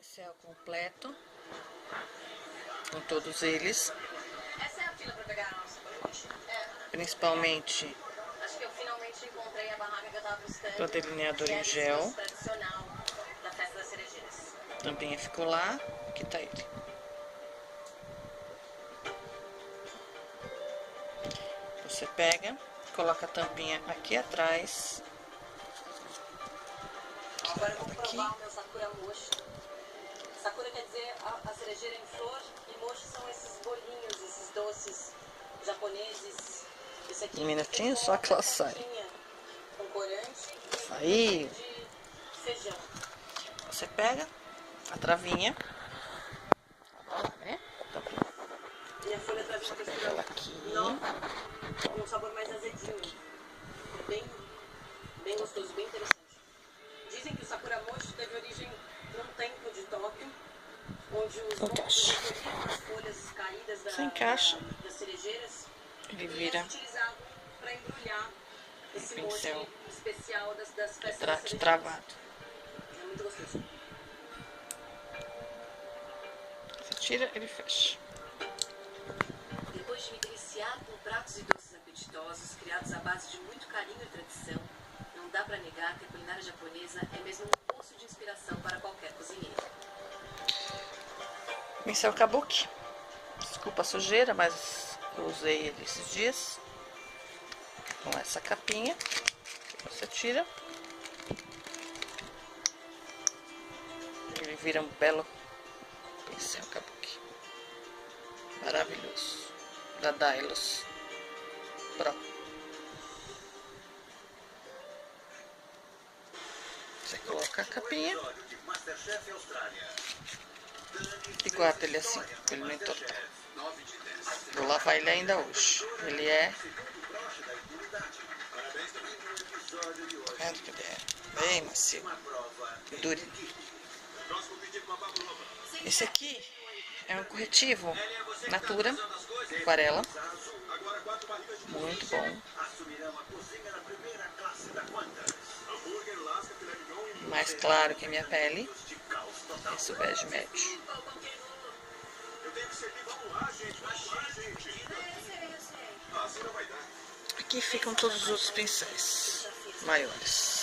pincel completo com todos eles. Essa é a fila pra pegar a nossa hoje? Principalmente Acho que eu finalmente encontrei a barraca que eu tava buscando. do delineador que é em esse gel. doce tradicional da festa das cerejeiras. A tampinha ficou lá. Aqui tá ele. Você pega, coloca a tampinha aqui atrás. Agora eu vou provar o meu sakura mochi. Sakura quer dizer a cerejeira em flor e mochi são esses bolinhos, esses doces japoneses. Esse aqui Um minutinho só que ela sai. com corante e Aí de feijão. você pega a travinha, né? E a folha travinha Pega ela aqui. com um sabor mais azedinho. É bem gostoso, bem interessante. Dizem que o sakura mochi teve origem num templo de Tóquio, onde os monges recolhiam as folhas caídas das cerejeiras Ele e as utilizavam para embrulhar esse pincel mochi especial das festas das cerejeiras. travado. É muito gostoso. Você tira, ele fecha. Depois de me deliciar com pratos e doces apetitosos, criados à base de muito carinho e tradição, não dá para negar que a culinária japonesa é mesmo um poço de inspiração para qualquer cozinheiro. Pincel kabuki. Desculpa a sujeira, mas eu usei ele esses dias. Com essa capinha que você tira. Ele vira um belo pincel kabuki. Maravilhoso. Da Dailos Pro. Você coloca a capinha e guarda ele assim, pra ele não entortar. Vou lavar ele ainda hoje. Ele é... Vendo que ele é bem macio, durinho. Esse aqui é um corretivo Natura, aquarela. Muito bom. Mais claro que a minha pele. Esse é o bege médio. Aqui ficam todos os outros pincéis maiores.